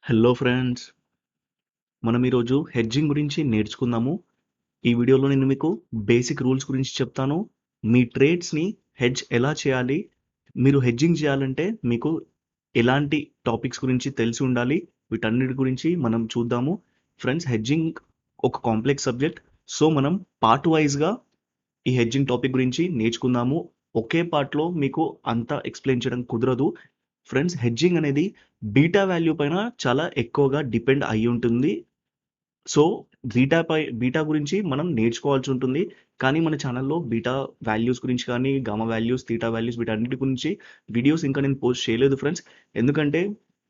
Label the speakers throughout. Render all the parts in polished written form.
Speaker 1: Hello friends, మనం ఈరోజు hedging గురించి నేర్చుకుందాము. ఈ వీడియోలో నేను మీకు బేసిక్ రూల్స్ గురించి చెప్తాను. మీ ట్రేడ్స్ని హెడ్జ్ ఎలా చేయాలి, మీరు హెడ్జింగ్ చేయాలంటే మీకు ఎలాంటి టాపిక్స్ గురించి తెలిసి ఉండాలి, వీటన్నిటి గురించి మనం చూద్దాము. ఫ్రెండ్స్, హెడ్జింగ్ ఒక కాంప్లెక్స్ సబ్జెక్ట్. సో మనం పార్ట్ వైజ్గా ఈ హెడ్జింగ్ టాపిక్ గురించి నేర్చుకుందాము. ఒకే పార్ట్లో మీకు అంతా ఎక్స్ప్లెయిన్ చేయడం కుదరదు. ఫ్రెండ్స్, హెడ్జింగ్ అనేది బీటా వాల్యూ పైన చాలా ఎక్కువగా డిపెండ్ అయి ఉంటుంది. సో బీటా గురించి మనం నేర్చుకోవాల్సి ఉంటుంది. కానీ మన ఛానల్లో బీటా వాల్యూస్ గురించి కానీ, గామా వాల్యూస్, తీటా వాల్యూస్ వీటన్నిటి గురించి వీడియోస్ ఇంకా నేను పోస్ట్ చేయలేదు ఫ్రెండ్స్. ఎందుకంటే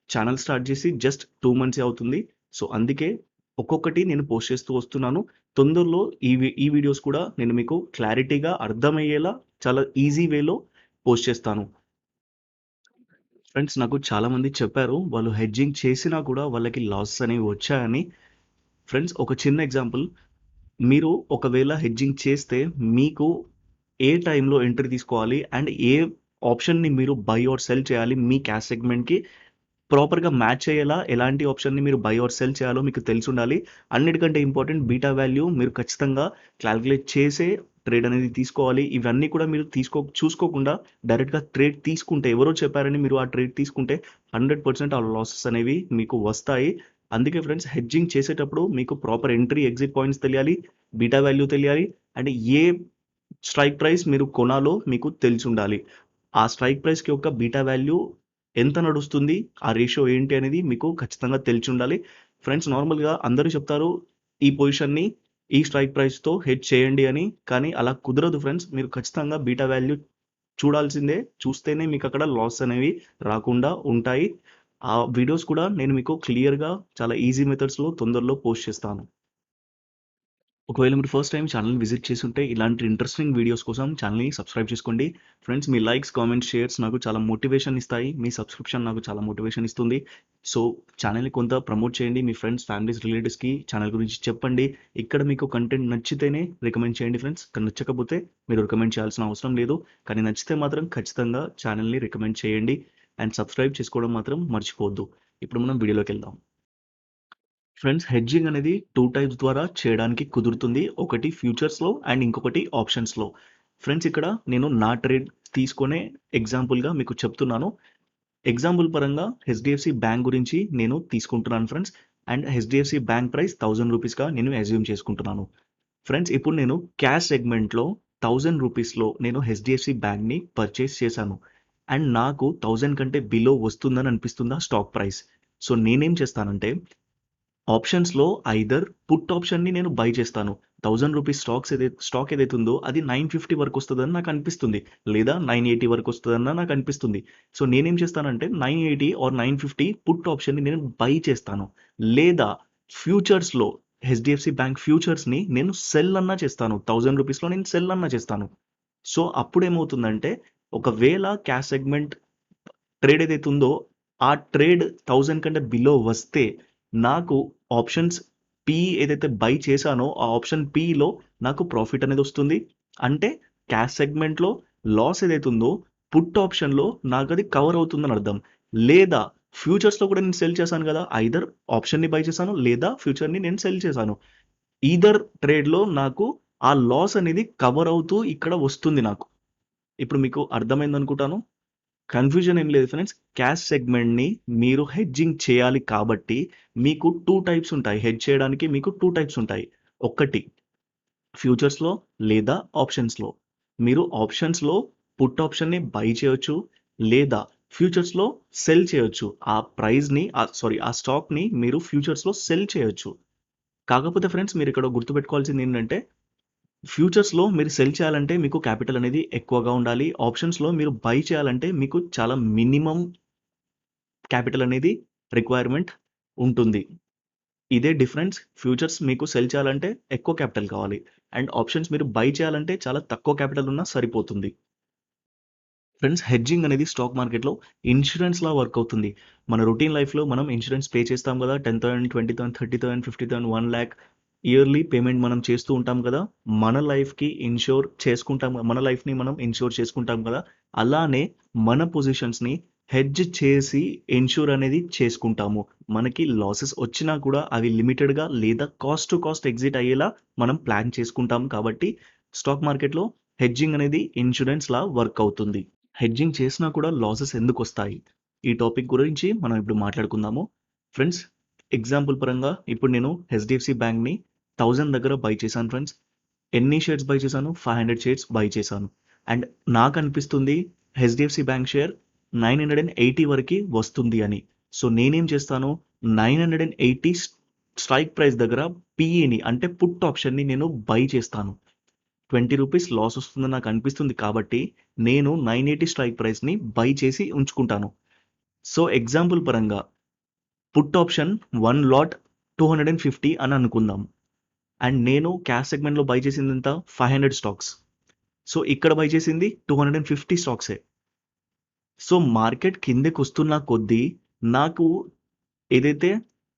Speaker 1: ఛానల్ స్టార్ట్ చేసి జస్ట్ 2 మంత్సే అవుతుంది. సో అందుకే ఒక్కొక్కటి నేను పోస్ట్ చేస్తూ వస్తున్నాను. తొందరలో ఈ వీడియోస్ కూడా నేను మీకు క్లారిటీగా అర్థమయ్యేలా చాలా ఈజీ వేలో పోస్ట్ చేస్తాను. ఫ్రెండ్స్, నాకు చాలామంది చెప్పారు వాళ్ళు హెడ్జింగ్ చేసినా కూడా వాళ్ళకి లాసెస్ అనేవి వచ్చాయని. ఫ్రెండ్స్, ఒక చిన్న ఎగ్జాంపుల్. మీరు ఒకవేళ హెడ్జింగ్ చేస్తే మీకు ఏ టైంలో ఎంట్రీ తీసుకోవాలి అండ్ ఏ ఆప్షన్ని మీరు బై ఆర్ సెల్ చేయాలి, మీ క్యాష్ సెగ్మెంట్కి ప్రాపర్గా మ్యాచ్ అయ్యేలా ఎలాంటి ఆప్షన్ని మీరు బై ఆర్ సెల్ చేయాలో మీకు తెలిసి ఉండాలి. అన్నిటికంటే ఇంపార్టెంట్ బీటా వాల్యూ మీరు ఖచ్చితంగా క్యాల్కులేట్ చేసే ట్రేడ్ అనేది తీసుకోవాలి. ఇవన్నీ కూడా మీరు చూసుకోకుండా డైరెక్ట్గా ట్రేడ్ తీసుకుంటే, ఎవరో చెప్పారని మీరు ఆ ట్రేడ్ తీసుకుంటే 100% ఆ లాసెస్ అనేవి మీకు వస్తాయి. అందుకే ఫ్రెండ్స్, హెడ్జింగ్ చేసేటప్పుడు మీకు ప్రాపర్ ఎంట్రీ ఎగ్జిట్ పాయింట్స్ తెలియాలి, బీటా వాల్యూ తెలియాలి అండ్ ఏ స్ట్రైక్ ప్రైస్ మీరు కొనాలో మీకు తెలిసి ఉండాలి. ఆ స్ట్రైక్ ప్రైస్కి యొక్క బీటా వాల్యూ ఎంత నడుస్తుంది, ఆ రేషియో ఏంటి అనేది మీకు ఖచ్చితంగా తెలిసి ఉండాలి. ఫ్రెండ్స్, నార్మల్గా అందరూ చెప్తారు ఈ పొజిషన్ని ఈ స్ట్రైక్ ప్రైస్తో హెడ్జ్ చేయండి అని. కానీ అలా కుదరదు ఫ్రెండ్స్. మీరు ఖచ్చితంగా బీటా వాల్యూ చూడాల్సిందే. చూస్తేనే మీకు అక్కడ లాస్ అనేవి రాకుండా ఉంటాయి. ఆ వీడియోస్ కూడా నేను మీకు క్లియర్గా చాలా ఈజీ మెథడ్స్లో తొందరలో పోస్ట్ చేస్తాను. ఒకవేళ మీరు ఫస్ట్ టైం ఛానల్ విజిట్ చేసి ఉంటే ఇలాంటి ఇంట్రెస్టింగ్ వీడియోస్ కోసం ఛానల్ని సబ్స్క్రైబ్ చేసుకోండి. ఫ్రెండ్స్, మీ లైక్స్, కామెంట్స్, షేర్స్ నాకు చాలా మోటివేషన్ ఇస్తాయి. మీ సబ్స్క్రిప్షన్ నాకు చాలా మోటివేషన్ ఇస్తుంది. సో ఛానల్ని కొంత ప్రమోట్ చేయండి. మీ ఫ్రెండ్స్, ఫ్యామిలీస్, రిలేటివ్స్కి ఛానల్ గురించి చెప్పండి. ఇక్కడ మీకు కంటెంట్ నచ్చితేనే రికమెండ్ చేయండి ఫ్రెండ్స్. నచ్చకపోతే మీరు రికమెండ్ చేయాల్సిన అవసరం లేదు. కానీ నచ్చితే మాత్రం ఖచ్చితంగా ఛానల్ని రికమెండ్ చేయండి అండ్ సబ్స్క్రైబ్ చేసుకోవడం మాత్రం మర్చిపోవద్దు. ఇప్పుడు మనం వీడియోలోకి వెళ్దాం. ఫ్రెండ్స్, హెడ్జింగ్ అనేది 2 టైప్స్ ద్వారా చేయడానికి కుదురుతుంది. ఒకటి ఫ్యూచర్స్లో అండ్ ఇంకొకటి ఆప్షన్స్లో. ఫ్రెండ్స్, ఇక్కడ నేను నా ట్రేడ్ తీసుకునే ఎగ్జాంపుల్గా మీకు చెప్తున్నాను. ఎగ్జాంపుల్ పరంగా హెచ్డిఎఫ్సి బ్యాంక్ గురించి నేను తీసుకుంటున్నాను friends. And HDFC bank price 1000 రూపీస్గా నేను అజ్యూమ్ చేసుకుంటున్నాను. ఫ్రెండ్స్, ఇప్పుడు నేను క్యాష్ సెగ్మెంట్లో 1000 రూపీస్లో నేను హెచ్డిఎఫ్సి బ్యాంక్ని పర్చేస్ చేశాను. అండ్ నాకు 1000 కంటే బిలో వస్తుందని అనిపిస్తుందా స్టాక్ ప్రైస్. సో నేనేం చేస్తానంటే ఆప్షన్స్లో ఐదర్ పుట్ ఆప్షన్ని నేను బై చేస్తాను. 1000 రూపీస్ స్టాక్ ఏదైతే ఉందో అది 950 వరకు వస్తుందని నాకు అనిపిస్తుంది, లేదా 980 వరకు వస్తుందని నాకు అనిపిస్తుంది. సో నేనేం చేస్తానంటే 980 ఆర్ 950 పుట్ ఆప్షన్ని నేను బై చేస్తాను. లేదా ఫ్యూచర్స్లో హెచ్డిఎఫ్సి బ్యాంక్ ఫ్యూచర్స్ని నేను సెల్ అన్నా చేస్తాను. 1000 రూపీస్లో నేను సెల్ అన్నా చేస్తాను. సో అప్పుడు ఏమవుతుందంటే ఒకవేళ క్యాష్ సెగ్మెంట్ ట్రేడ్ ఏదైతే ఉందో ఆ ట్రేడ్ 1000 కంటే బిలో వస్తే నాకు ఆప్షన్స్ పి ఏదైతే బై చేశానో ఆ ఆప్షన్ పిలో నాకు ప్రాఫిట్ అనేది వస్తుంది. అంటే క్యాష్ సెగ్మెంట్లో లాస్ ఏదైతే ఉందో పుట్ ఆప్షన్లో నాకు అది కవర్ అవుతుందని అర్థం. లేదా ఫ్యూచర్స్లో కూడా నేను సెల్ చేశాను కదా, ఐదర్ ఆప్షన్ని బై చేశాను లేదా ఫ్యూచర్ని నేను సెల్ చేశాను. ఈదర్ ట్రేడ్లో నాకు ఆ లాస్ అనేది కవర్ అవుతూ ఇక్కడ వస్తుంది నాకు. ఇప్పుడు మీకు అర్థమైంది అనుకుంటాను. కన్ఫ్యూజన్ ఏం లేదు ఫ్రెండ్స్. క్యాష్ సెగ్మెంట్ని మీరు హెడ్జింగ్ చేయాలి కాబట్టి మీకు 2 టైప్స్ ఉంటాయి. హెడ్జ్ చేయడానికి మీకు 2 టైప్స్ ఉంటాయి. ఒకటి ఫ్యూచర్స్లో లేదా ఆప్షన్స్లో. మీరు ఆప్షన్స్లో పుట్ ఆప్షన్ని బై చేయొచ్చు లేదా ఫ్యూచర్స్లో సెల్ చేయొచ్చు. ఆ ప్రైజ్ని ఆ స్టాక్ని మీరు ఫ్యూచర్స్లో సెల్ చేయొచ్చు. కాకపోతే ఫ్రెండ్స్, మీరు ఇక్కడ గుర్తుపెట్టుకోవాల్సింది ఏంటంటే ఫ్యూచర్స్లో మీరు సెల్ చేయాలంటే మీకు క్యాపిటల్ అనేది ఎక్కువగా ఉండాలి. ఆప్షన్స్లో మీరు బై చేయాలంటే మీకు చాలా మినిమం క్యాపిటల్ అనేది రిక్వైర్మెంట్ ఉంటుంది. ఇదే డిఫరెన్స్. ఫ్యూచర్స్ మీకు సెల్ చేయాలంటే ఎక్కువ క్యాపిటల్ కావాలి అండ్ ఆప్షన్స్ మీరు బై చేయాలంటే చాలా తక్కువ క్యాపిటల్ ఉన్నా సరిపోతుంది. ఫ్రెండ్స్, హెడ్జింగ్ అనేది స్టాక్ మార్కెట్లో ఇన్సూరెన్స్లా వర్క్ అవుతుంది. మన రొటీన్ లైఫ్లో మనం ఇన్సూరెన్స్ పే చేస్తాం కదా, 10,000, 20,000, 30,000, 50,000, 1,00,000 ఇయర్లీ పేమెంట్ మనం చేస్తూ ఉంటాం కదా. మన లైఫ్కి ఇన్షూర్ చేసుకుంటాం, మన లైఫ్ని మనం ఇన్షూర్ చేసుకుంటాం కదా. అలానే మన పొజిషన్స్ని హెడ్జ్ చేసి ఎన్ష్యూర్ అనేది చేసుకుంటాము. మనకి లాసెస్ వచ్చినా కూడా అవి లిమిటెడ్‌గా లేదా కాస్ట్ టు కాస్ట్ ఎగ్జిట్ అయ్యేలా మనం ప్లాన్ చేసుకుంటాం కాబట్టి స్టాక్ మార్కెట్‌లో హెడ్జింగ్ అనేది ఇన్స్యూరెన్స్‌లా వర్క్ అవుతుంది. హెడ్జింగ్ చేసినా కూడా లాసెస్ ఎందుకొస్తాయి? ఈ టాపిక్ గురించి మనం ఇప్పుడు మాట్లాడుకుందాము. ఫ్రెండ్స్, ఎగ్జాంపుల్ పరంగా ఇప్పుడు నేను హెచ్‌డిఎఫ్‌సి బ్యాంక్‌ని 1000 దగ్గర బై చేశాను ఫ్రెండ్స్. ఎన్ని షేర్స్ బై చేశాను? 500 షేర్స్ బై చేశాను. అండ్ నాకనిపిస్తుంది హెచ్‌డిఎఫ్‌సి బ్యాంక్ షేర్ 980 వరకి వస్తుంది అని. సో నేనేం చేస్తాను? 980 స్ట్రైక్ ప్రైస్ దగ్గర పీఈని అంటే పుట్ ఆప్షన్‌ని నేను బై చేస్తాను. 20 రూపీస్ లాస్ వస్తుందని నాకు అనిపిస్తుంది కాబట్టి నేను 980 స్ట్రైక్ ప్రైస్‌ని బై చేసి ఉంచుకుంటాను. సో ఎగ్జాంపుల్ పరంగా పుట్ ఆప్షన్ 1 లాట్ 250 అని అనుకుందాం. అండ్ నేను క్యాష్ సెగ్మెంట్‌లో బై చేసింది ఎంత? 500 స్టాక్స్. సో ఇక్కడ బై చేసింది 250 స్టాక్సే. సో మార్కెట్ కిందకొస్తున్న కొద్దీ నాకు ఏదైతే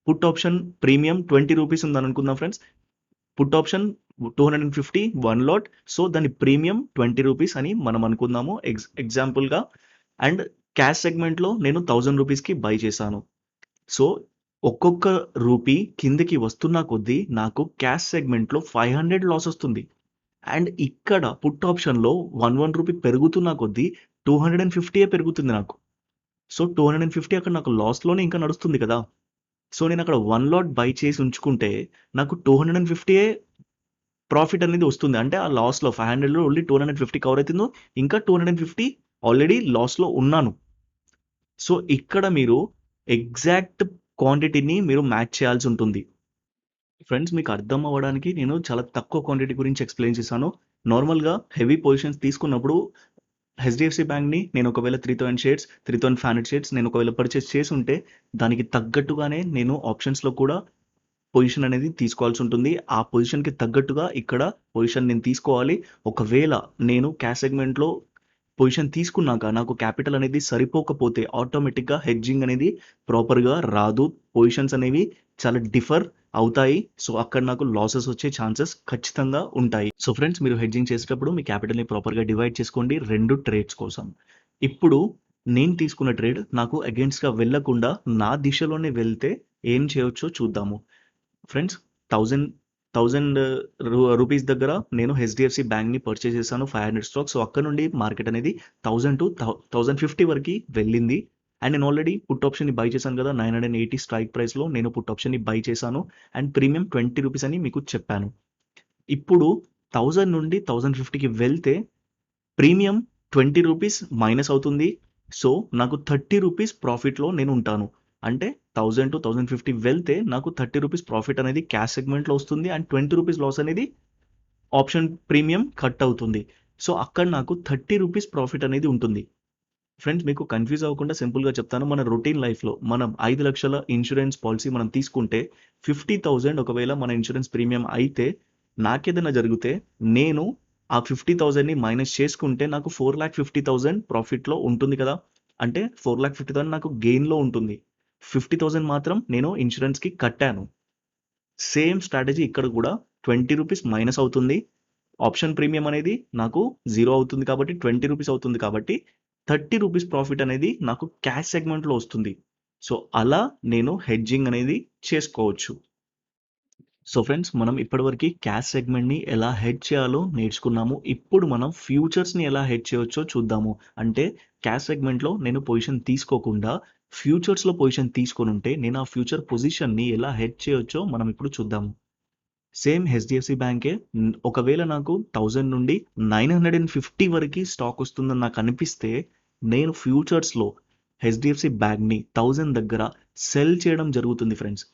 Speaker 1: పుట్ ఆప్షన్ ప్రీమియం 20 రూపీస్ ఉందనుకుందాం friends. Put option 250 1 lot. So దాని ప్రీమియం 20 రూపీస్ అని మనం అనుకుందాము ఎగ్జాంపుల్‌గా. అండ్ క్యాష్ సెగ్మెంట్‌లో నేను 1000 రూపీస్‌కి బై చేశాను. సో ఒక్కొక్క రూపీ కిందకి వస్తున్న కొద్దీ నాకు క్యాష్ సెగ్మెంట్‌లో 500 లాస్ వస్తుంది. అండ్ ఇక్కడ పుట్ ఆప్షన్‌లో 1 రూపీ పెరుగుతున్న కొద్దీ 250 పెరుగుతుంది నాకు. సో 250 అక్కడ నాకు లాస్‌లోనే ఇంకా నడుస్తుంది కదా! సో నేను అక్కడ 1 లాట్ బై చేసి ఉంచుకుంటే నాకు 250 ప్రాఫిట్ అనేది వస్తుంది. అంటే ఆ లాస్‌లో 500లో ఓన్లీ 250 కవర్ అయితుందో, ఇంకా 250 ఆల్రెడీ లాస్‌లో ఉన్నాను. సో ఇక్కడ మీరు ఎగ్జాక్ట్ క్వాంటిటీని మీరు మ్యాచ్ చేయాల్సి ఉంటుంది. ఫ్రెండ్స్, మీకు అర్థం అవ్వడానికి నేను చాలా తక్కువ క్వాంటిటీ గురించి ఎక్స్‌ప్లెయిన్ చేశాను. నార్మల్‌గా హెవీ పొజిషన్స్ తీసుకున్నప్పుడు హెచ్‌డిఎఫ్‌సి బ్యాంక్‌ని నేను ఒకవేళ 3000 షేర్స్, 3500 షేర్స్ నేను ఒకవేళ పర్చేస్ చేసుంటే దానికి తగ్గట్టుగానే నేను ఆప్షన్స్‌లో కూడా పొజిషన్ అనేది తీసుకోవాల్సి ఉంటుంది. ఆ పొజిషన్‌కి తగ్గట్టుగా ఇక్కడ పొజిషన్ నేను తీసుకోవాలి. ఒకవేళ నేను క్యాష్ సెగ్మెంట్‌లో పొజిషన్ తీసుకున్నాక నాకు క్యాపిటల్ అనేది సరిపోకపోతే ఆటోమేటిక్‌గా హెడ్జింగ్ అనేది ప్రాపర్‌గా రాదు. పొజిషన్స్ అనేవి చాలా డిఫర్ అవుతాయి. సో అక్కడ నాకు లాసెస్ వచ్చే ఛాన్సెస్ ఖచ్చితంగా ఉంటాయి. సో ఫ్రెండ్స్, మీరు హెడ్జింగ్ చేసేటప్పుడు మీ క్యాపిటల్‌ని ప్రాపర్‌గా డివైడ్ చేసుకోండి 2 ట్రేడ్స్ కోసం. ఇప్పుడు నేను తీసుకున్న ట్రేడ్ నాకు అగెయిన్స్ట్‌గా వెళ్ళకుండా నా దిశలోనే వెళ్తే ఏం చేయొచ్చో చూద్దాము. ఫ్రెండ్స్, 1000 రూపీస్ దగ్గర నేను హెచ్‌డిఎఫ్‌సి బ్యాంక్‌ని పర్చేస్ చేశాను 500 స్టాక్స్. సో అక్కడ నుండి మార్కెట్ అనేది 1000 టు 1050 వరకి వెళ్ళింది. అండ్ నేను ఆల్రెడీ పుట్ ఆప్షన్‌ని బై చేశాను కదా! 980 స్ట్రైక్ ప్రైస్‌లో నేను పుట్ ఆప్షన్‌ని బై చేశాను. అండ్ ప్రీమియం 20 రూపీస్ అని మీకు చెప్పాను. ఇప్పుడు 1000 నుండి 1050కి వెళ్తే ప్రీమియం 20 రూపీస్ మైనస్ అవుతుంది. సో నాకు 30 రూపీస్ ప్రాఫిట్‌లో నేను ఉంటాను. అంటే 1000-1050 వెళ్తే నాకు 30 రూపీస్ ప్రాఫిట్ అనేది క్యాష్ సెగ్మెంట్‌లో వస్తుంది. అండ్ 20 రూపీస్ లాస్ అనేది ఆప్షన్ ప్రీమియం కట్ అవుతుంది. సో అక్కడ నాకు 30 రూపీస్ ప్రాఫిట్ అనేది ఉంటుంది. ఫ్రెండ్స్, మీకు కన్‌ఫ్యూజ్ అవ్వకుండా సింపుల్‌గా చెప్తాను. మన రొటీన్ లైఫ్‌లో మనం 5 లక్షల ఇన్స్యూరెన్స్ పాలిసీ మనం తీసుకుంటే 50,000 ఒకవేళ మన ఇన్స్యూరెన్స్ ప్రీమియం అయితే నాకేదైనా జరిగితే నేను ఆ 50,000ని మైనస్ చేసుకుంటే నాకు 4,50,000 ప్రాఫిట్‌లో ఉంటుంది కదా! అంటే 4,50,000 నాకు గెయిన్‌లో ఉంటుంది. 50,000 మాత్రం నేను ఇన్స్యూరెన్స్‌కి కట్టాను. సేమ్ స్ట్రాటజీ ఇక్కడ కూడా 20 రూపీస్ మైనస్ అవుతుంది. ఆప్షన్ ప్రీమియం అనేది నాకు 0 అవుతుంది కాబట్టి 20 రూపీస్ అవుతుంది కాబట్టి 30 రూపీస్ ప్రాఫిట్ అనేది నాకు క్యాష్ సెగ్మెంట్‌లో వస్తుంది. సో అలా నేను హెడ్జింగ్ అనేది చేసుకోవచ్చు. సో ఫ్రెండ్స్, మనం ఇప్పటివరకి క్యాష్ సెగ్మెంట్‌ని ఎలా హెడ్జ్ చేయాలో నేర్చుకున్నాము. ఇప్పుడు మనం ఫ్యూచర్స్‌ని ఎలా హెడ్జ్ చేయొచ్చో చూద్దాము. అంటే క్యాష్ సెగ్మెంట్‌లో నేను పొజిషన్ తీసుకోకుండా ఫ్యూచర్స్‌లో పొజిషన్ తీసుకొనుంటే నేను ఆ ఫ్యూచర్ పొజిషన్‌ని ఎలా హెడ్జ్ చేయొచ్చో మనం ఇప్పుడు చూద్దాము. సేమ్ హెచ్‌డిఎఫ్‌సి బ్యాంకే ఒకవేళ నాకు 1000 నుండి 950 వరకి స్టాక్ వస్తుందని నాకు అనిపిస్తే నేను ఫ్యూచర్స్‌లో హెచ్‌డిఎఫ్‌సి బ్యాంక్‌ని 1000 దగ్గర సెల్ చేయడం జరుగుతుంది ఫ్రెండ్స్.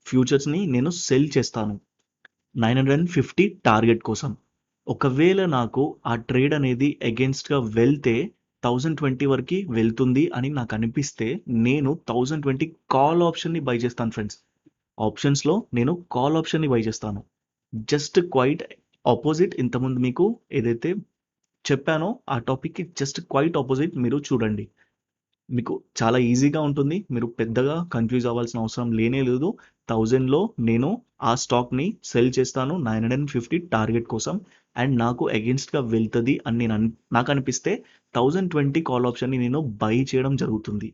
Speaker 1: ఫ్యూచర్స్‌ని నేను సెల్ చేస్తాను 950 టార్గెట్ కోసం. ఒకవేళ నాకు ఆ ట్రేడ్ అనేది అగెయిన్స్ట్‌గా వెళ్తే 1020 వరకి వెళ్తుంది అని నాకు అనిపిస్తే నేను 1020 కాల్ ఆప్షన్‌ని బై చేస్తాను ఫ్రెండ్స్. ఆప్షన్స్‌లో నేను కాల్ ఆప్షన్‌ని బై చేస్తాను. జస్ట్ క్వైట్ అపోజిట్ ఇంతకుముందు మీకు ఏదైతే చెప్పానో ఆ టాపిక్‌కి జస్ట్ క్వైట్ అపోజిట్ మీరు చూడండి. మీకు చాలా ఈజీగా ఉంటుంది. మీరు పెద్దగా కన్‌ఫ్యూజ్ అవ్వాల్సిన అవసరం లేనే లేదు. 1000లో నేను ఆ స్టాక్‌ని సెల్ చేస్తాను 950 టార్గెట్ కోసం. అండ్ నాకు అగెయిన్స్ట్‌గా వెళ్తది అని నాకు అనిపిస్తే 1020 కాల్ ఆప్షన్‌ని నేను బై చేయడం జరుగుతుంది.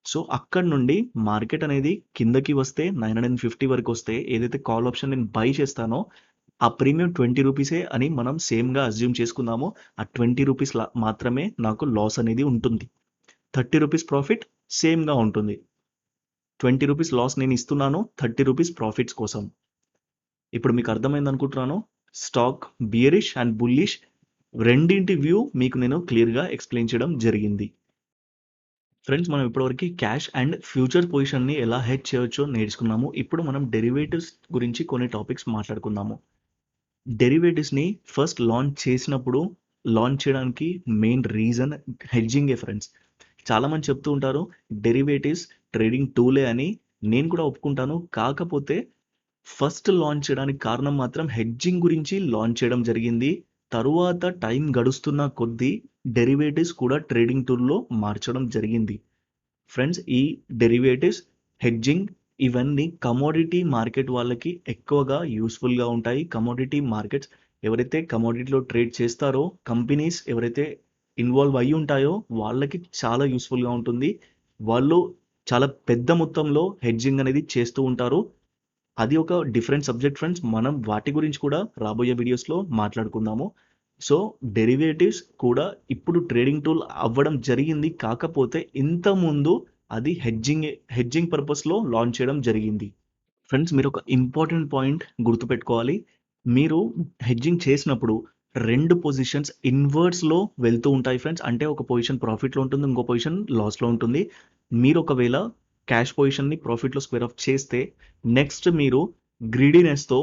Speaker 1: సో, అక్కడి నుండి మార్కెట్ అనేది కిందకి వస్తే 950 వరకొస్తే ఏదైతే కాల్ ఆప్షన్ నేను బై చేస్తానో, ఆ ప్రీమియం రూ. 20 అని మనం సేమ్‌గా అస్యూమ్ చేసుకుందాము. ఆ రూ. 20 మాత్రమే నాకు లాస్ అనేది ఉంటుంది. రూ. 30 ప్రాఫిట్ సేమ్‌గా ఉంటుంది. రూ. 20 లాస్ నేను ఇస్తున్నాను. రూ. 30 ప్రాఫిట్స్ కోసం. ఇప్పుడు మీకు అర్థమైందనుకుంటున్నాను. స్టాక్ బియరిష్ అండ్ బుల్లిష్ రెండింటి వ్యూ మీకు నేను క్లియర్‌గా ఎక్స్‌ప్లెయిన్ చేయడం జరిగింది. ఫ్రెండ్స్, మనం ఇప్పటివరకు క్యాష్ అండ్ ఫ్యూచర్ పొజిషన్‌ని ఎలా హెడ్జ్ చేయొచ్చో నేర్చుకున్నాము. ఇప్పుడు మనం డెరివేటివ్స్ గురించి కొన్ని టాపిక్స్ మాట్లాడుకుందాము. డెరివేటివ్స్‌ని ఫస్ట్ లాంచ్ చేయడానికి మెయిన్ రీజన్ హెడ్జింగే ఫ్రెండ్స్. చాలామంది చెప్తూ ఉంటారు డెరివేటివ్స్ ట్రేడింగ్ టూలే అని. నేను కూడా ఒప్పుకుంటాను. కాకపోతే ఫస్ట్ లాంచ్ చేయడానికి కారణం మాత్రం హెడ్జింగ్ గురించి లాంచ్ చేయడం జరిగింది. తరువాత టైం గడుస్తున్న కొద్దీ డెరివేటివ్స్ కూడా ట్రేడింగ్ టూల్‌లో మార్చడం జరిగింది. ఫ్రెండ్స్, ఈ డెరివేటివ్స్, హెడ్జింగ్ ఇవన్నీ కమోడిటీ మార్కెట్ వాళ్ళకి ఎక్కువగా యూస్‌ఫుల్‌గా ఉంటాయి. కమోడిటీ మార్కెట్స్ ఎవరైతే కమోడిటీలో ట్రేడ్ చేస్తారో, కంపెనీస్ ఎవరైతే ఇన్వాల్వ్ అయ్యి ఉంటాయో వాళ్ళకి చాలా యూస్‌ఫుల్‌గా ఉంటుంది. వాళ్ళు చాలా పెద్ద మొత్తంలో హెడ్జింగ్ అనేది చేస్తూ ఉంటారు. అది ఒక డిఫరెంట్ సబ్జెక్ట్ ఫ్రెండ్స్. మనం వాటి గురించి కూడా రాబోయే వీడియోస్‌లో మాట్లాడుకుందాము. సో, డెరివేటివ్స్ కూడా ఇప్పుడు ట్రేడింగ్ టూల్ అవ్వడం జరిగింది. కాకపోతే ఇంతకుముందు అది హెడ్జింగ్ పర్పస్‌లో లాంచ్ చేయడం జరిగింది. ఫ్రెండ్స్, మీరొక ఇంపార్టెంట్ పాయింట్ గుర్తుపెట్టుకోవాలి. మీరు హెడ్జింగ్ చేసినప్పుడు 2 పొజిషన్స్ ఇన్వర్స్‌లో వెళ్తూ ఉంటాయి ఫ్రెండ్స్. అంటే ఒక పొజిషన్ ప్రాఫిట్‌లో ఉంటుంది. ఇంకో పొజిషన్ లాస్‌లో ఉంటుంది. మీరు ఒకవేళ క్యాష్ పొజిషన్‌ని ప్రాఫిట్‌లో స్క్వేర్ ఆఫ్ చేస్తే నెక్స్ట్ మీరు గ్రీడీనెస్‌తో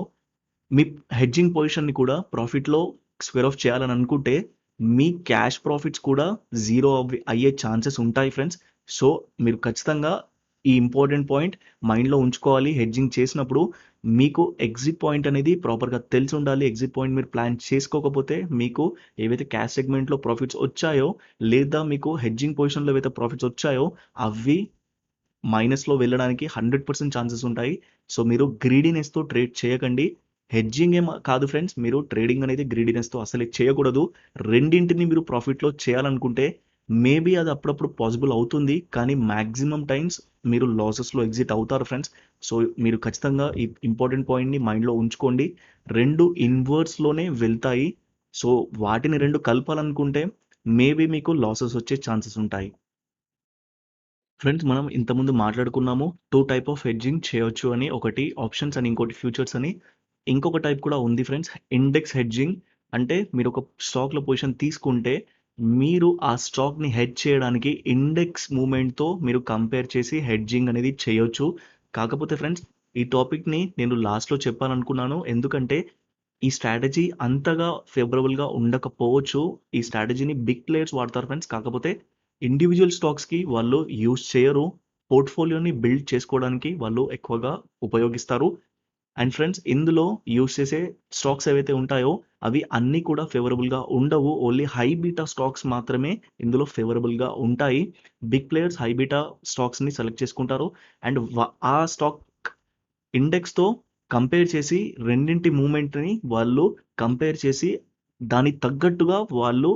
Speaker 1: మీ హెడ్జింగ్ పొజిషన్‌ని కూడా ప్రాఫిట్‌లో స్క్వేర్ ఆఫ్ చేయాలని అనుకుంటే మీ క్యాష్ ప్రాఫిట్స్ కూడా జీరో అయ్యే ఛాన్సెస్ ఉంటాయి ఫ్రెండ్స్. సో, మీరు ఖచ్చితంగా ఈ ఇంపార్టెంట్ పాయింట్ మైండ్‌లో ఉంచుకోవాలి. హెడ్జింగ్ చేసినప్పుడు మీకు ఎగ్జిట్ పాయింట్ అనేది ప్రాపర్‌గా తెలిసుండాలి. ఎగ్జిట్ పాయింట్ మీరు ప్లాన్ చేసుకోకపోతే మీకు ఏవైతే క్యాష్ సెగ్మెంట్‌లో ప్రాఫిట్స్ వచ్చాయో, లేదా మీకు హెడ్జింగ్ పొజిషన్‌లో ఏవైతే ప్రాఫిట్స్ వచ్చాయో అవి మైనస్‌లో వెళ్ళడానికి 100% ఛాన్సెస్ ఉంటాయి. సో, మీరు గ్రీడీనెస్‌తో ట్రేడ్ చేయకండి. హెడ్జింగ్ కాదు ఫ్రెండ్స్. మీరు ట్రేడింగ్ అనేది గ్రీడీనెస్‌తో అసలే చేయకూడదు. రెండింటిని మీరు ప్రాఫిట్‌లో చేయాలనుకుంటే మేబీ అది అప్పుడప్పుడు పాసిబుల్ అవుతుంది. కానీ మాక్సిమం టైమ్స్ మీరు లాసెస్‌లో ఎగ్జిట్ అవుతారు ఫ్రెండ్స్. సో, మీరు ఖచ్చితంగా ఈ ఇంపార్టెంట్ పాయింట్‌ని మైండ్‌లో ఉంచుకోండి. 2 ఇన్వర్స్‌లోనే వెళ్తాయి. సో, వాటిని 2 కలపాలనుకుంటే మేబీ మీకు లాసెస్ వచ్చే ఛాన్సెస్ ఉంటాయి. ఫ్రెండ్స్, మనం ఇంతకుముందు మాట్లాడుకున్నాము 2 టైప్ ఆఫ్ హెడ్జింగ్ చేయొచ్చు అని. ఒకటి ఆప్షన్స్ అని, ఇంకోటి ఫ్యూచర్స్ అని. ఇంకొక టైప్ కూడా ఉంది ఫ్రెండ్స్. Index hedging. అంటే మీరు ఒక స్టాక్‌లో పొజిషన్ తీసుకుంటే మీరు ఆ స్టాక్‌ని హెడ్జ్ చేయడానికి ఇండెక్స్ మూవ్‌మెంట్‌తో మీరు కంపేర్ చేసి హెడ్జింగ్ అనేది చేయొచ్చు. కాకపోతే ఫ్రెండ్స్, ఈ టాపిక్‌ని నేను లాస్ట్‌లో చెప్పాలనుకున్నాను. ఎందుకంటే ఈ స్ట్రాటజీ అంతగా ఫేవరబుల్‌గా ఉండకపోవచ్చు. ఈ స్ట్రాటజీని బిగ్ ప్లేయర్స్ వాడతారు ఫ్రెండ్స్. కాకపోతే ఇండివిడ్యువల్ స్టాక్స్‌కి వాళ్ళు యూజ్ చేయరు. పోర్ట్‌ఫోలియోని బిల్డ్ చేసుకోవడానికి వాళ్ళు ఎక్కువగా ఉపయోగిస్తారు. అండ్ ఫ్రెండ్స్, ఇందులో యూజ్ చేసే స్టాక్స్ ఏవైతే ఉంటాయో అవి అన్నీ కూడా ఫేవరబుల్‌గా ఉండవు. ఓన్లీ హై బీటా స్టాక్స్ మాత్రమే ఇందులో ఫేవరబుల్‌గా ఉంటాయి. బిగ్ ప్లేయర్స్ హై బీటా స్టాక్స్‌ని సెలెక్ట్ చేసుకుంటారు. అండ్ ఆ స్టాక్ ఇండెక్స్‌తో కంపేర్ చేసి రెండింటి మూవ్‌మెంట్‌ని వాళ్ళు కంపేర్ చేసి దానికి తగ్గట్టుగా వాళ్ళు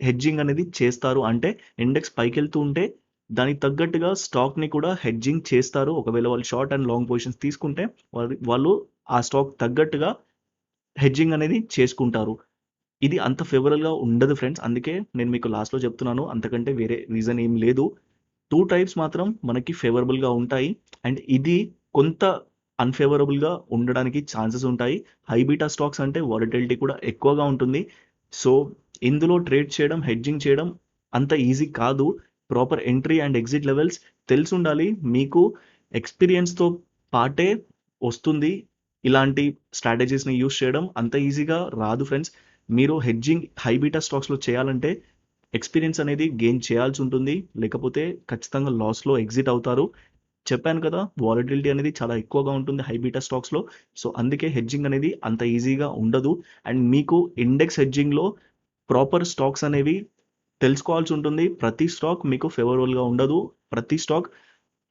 Speaker 1: హెడ్జింగ్ అనేది చేస్తారు. అంటే ఇండెక్స్ పైకెళ్తూ ఉంటే దానికి తగ్గట్టుగా స్టాక్‌ని కూడా హెడ్జింగ్ చేస్తారు. ఒకవేళ వాళ్ళు షార్ట్ అండ్ లాంగ్ పొజిషన్స్ తీసుకుంటే వాళ్ళు ఆ స్టాక్ తగ్గట్టుగా హెడ్జింగ్ అనేది చేసుకుంటారు. ఇది అంత ఫేవరబుల్‌గా ఉండదు ఫ్రెండ్స్. అందుకే నేను మీకు లాస్ట్‌లో చెప్తున్నాను. అంతకంటే వేరే రీజన్ ఏం లేదు. 2 టైప్స్ మాత్రం మనకి ఫేవరబుల్‌గా ఉంటాయి. అండ్ ఇది కొంత అన్‌ఫేవరబుల్‌గా ఉండడానికి ఛాన్సెస్ ఉంటాయి. హై బీటా స్టాక్స్ అంటే వాలటిలిటీ కూడా ఎక్కువగా ఉంటుంది. సో, ఇందులో ట్రేడ్ చేయడం, హెడ్జింగ్ చేయడం అంత ఈజీ కాదు. Proper entry and exit levels తెలిసుండాలి. మీకు ఎక్స్‌పీరియన్స్‌తో పాటే వస్తుంది. ఇలాంటి స్ట్రాటజీస్‌ని యూజ్ చేయడం అంత ఈజీగా రాదు ఫ్రెండ్స్. మీరు హెడ్జింగ్ హై బీటా స్టాక్స్‌లో చేయాలంటే ఎక్స్‌పీరియన్స్ అనేది గెయిన్ చేయాల్సి ఉంటుంది. లేకపోతే ఖచ్చితంగా లాస్‌లో ఎగ్జిట్ అవుతారు. చెప్పాను కదా! వాలటిలిటీ అనేది చాలా ఎక్కువగా ఉంటుంది హై బీటా స్టాక్స్‌లో. సో, అందుకే హెడ్జింగ్ అనేది అంత ఈజీగా ఉండదు. అండ్ మీకు ఇండెక్స్ హెడ్జింగ్‌లో ప్రాపర్ స్టాక్స్ అనేవి తెలుసుకోవాల్సి ఉంటుంది. ప్రతి స్టాక్ మీకు ఫేవరబుల్‌గా ఉండదు. ప్రతి స్టాక్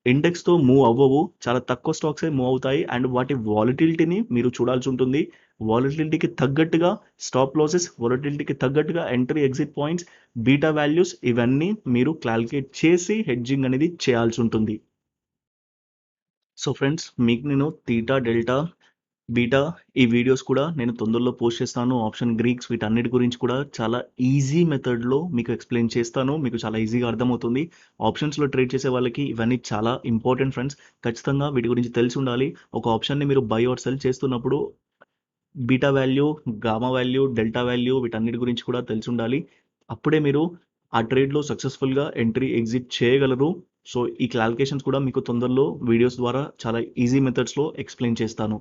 Speaker 1: ఇండెక్స్‌తో మూవ్ అవ్వవు. చాలా తక్కువ స్టాక్సే మూవ్ అవుతాయి. అండ్ వాటి వాలటిలిటీని మీరు చూడాల్సి ఉంటుంది. వాలటిలిటీకి తగ్గట్టుగా స్టాప్ లాసెస్, వాలటిలిటీకి తగ్గట్టుగా entry exit points, beta values ఇవన్నీ మీరు క్యాలిక్యులేట్ చేసి హెడ్జింగ్ అనేది చేయాల్సి ఉంటుంది. సో ఫ్రెండ్స్, మీకు నేను తీటా, డెల్టా, బీటా ఈ వీడియోస్ కూడా నేను తొందరలో పోస్ట్ చేస్తాను. ఆప్షన్ గ్రీక్స్ వీటన్నిటి గురించి కూడా చాలా ఈజీ మెథడ్లో మీకు ఎక్స్ప్లెయిన్ చేస్తాను. మీకు చాలా ఈజీగా అర్థమవుతుంది. ఆప్షన్స్లో ట్రేడ్ చేసే వాళ్ళకి ఇవన్నీ చాలా ఇంపార్టెంట్ ఫ్రెండ్స్. ఖచ్చితంగా వీటి గురించి తెలిసి ఉండాలి. ఒక ఆప్షన్ని మీరు బై ఆర్ సెల్ చేస్తున్నప్పుడు beta value, gamma value, delta value వీటన్నిటి గురించి కూడా తెలిసి ఉండాలి. అప్పుడే మీరు ఆ ట్రేడ్లో సక్సెస్ఫుల్గా ఎంట్రీ ఎగ్జిట్ చేయగలరు. సో ఈ క్లారిఫికేషన్స్ కూడా మీకు తొందరలో వీడియోస్ ద్వారా చాలా ఈజీ మెథడ్స్లో ఎక్స్ప్లెయిన్ చేస్తాను.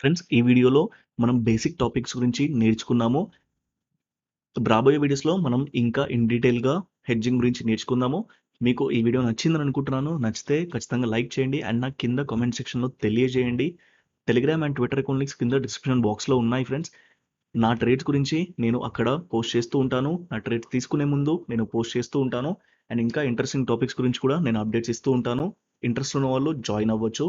Speaker 1: ఫ్రెండ్స్, ఈ వీడియోలో మనం బేసిక్ టాపిక్స్ గురించి నేర్చుకున్నాము. రాబోయే వీడియోస్లో మనం ఇంకా ఇన్ డీటెయిల్గా హెడ్జింగ్ గురించి నేర్చుకుందాము. మీకు ఈ వీడియో నచ్చిందని అనుకుంటున్నాను. నచ్చితే ఖచ్చితంగా లైక్ చేయండి అండ్ నాకు కింద కామెంట్ సెక్షన్లో తెలియజేయండి. Telegram and Twitter account links కింద డిస్క్రిప్షన్ బాక్స్లో ఉన్నాయి ఫ్రెండ్స్. నా ట్రేడ్స్ గురించి నేను అక్కడ పోస్ట్ చేస్తూ ఉంటాను. నా ట్రేడ్స్ తీసుకునే ముందు నేను పోస్ట్ చేస్తూ ఉంటాను. అండ్ ఇంకా ఇంట్రెస్టింగ్ టాపిక్స్ గురించి కూడా నేను అప్డేట్స్ ఇస్తూ ఉంటాను. ఇంట్రెస్ట్ ఉన్న వాళ్ళు జాయిన్ అవ్వచ్చు.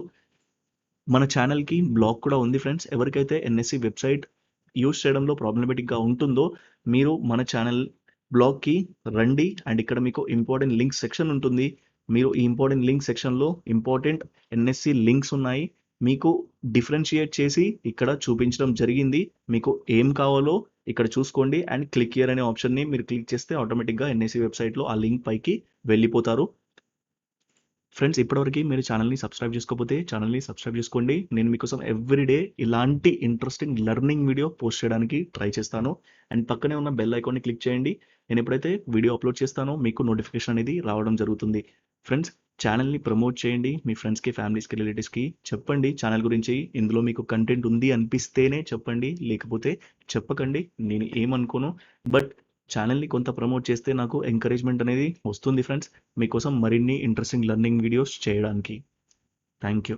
Speaker 1: మన ఛానల్కి బ్లాగ్ కూడా ఉంది ఫ్రెండ్స్. ఎవరికైతే ఎన్ఎస్సి వెబ్సైట్ యూస్ చేయడంలో ప్రాబ్లమేటిక్గా ఉంటుందో మీరు మన ఛానల్ బ్లాగ్కి రండి అండ్ ఇక్కడ మీకు ఇంపార్టెంట్ లింక్స్ సెక్షన్ ఉంటుంది. మీరు ఈ ఇంపార్టెంట్ లింక్ సెక్షన్లో ఇంపార్టెంట్ ఎన్ఎస్సి లింక్స్ ఉన్నాయి. మీకు డిఫరెన్షియేట్ చేసి ఇక్కడ చూపించడం జరిగింది. మీకు ఏం కావాలో ఇక్కడ చూసుకోండి అండ్ క్లిక్ హియర్ అనే ఆప్షన్ని మీరు క్లిక్ చేస్తే ఆటోమేటిక్గా ఎన్ఎస్సి వెబ్సైట్లో ఆ లింక్ పైకి వెళ్ళిపోతారు. ఫ్రెండ్స్, ఇప్పటివరకు మీరు ఛానల్ని సబ్స్క్రైబ్ చేసుకోకపోతే ఛానల్ని సబ్స్క్రైబ్ చేసుకోండి. నేను మీకోసం ఎవ్రీడే ఇలాంటి ఇంట్రెస్టింగ్ లెర్నింగ్ వీడియో పోస్ట్ చేయడానికి ట్రై చేస్తాను. అండ్ పక్కనే ఉన్న బెల్ ఐకాన్ని క్లిక్ చేయండి. నేను ఎప్పుడైతే వీడియో అప్లోడ్ చేస్తానో మీకు నోటిఫికేషన్ అనేది రావడం జరుగుతుంది. ఫ్రెండ్స్, ఛానల్ని ప్రమోట్ చేయండి. మీ ఫ్రెండ్స్కి, ఫ్యామిలీస్కి, రిలేటివ్స్కి చెప్పండి ఛానల్ గురించి. ఇందులో మీకు కంటెంట్ ఉంది అనిపిస్తేనే చెప్పండి, లేకపోతే చెప్పకండి. నేను ఏమనుకోను. బట్ ఛానల్ని కొంత ప్రమోట్ చేస్తే నాకు ఎంకరేజ్మెంట్ అనేది వస్తుంది ఫ్రెండ్స్, మీకోసం మరిన్ని ఇంట్రెస్టింగ్ లెర్నింగ్ వీడియోస్ చేయడానికి. Thank you.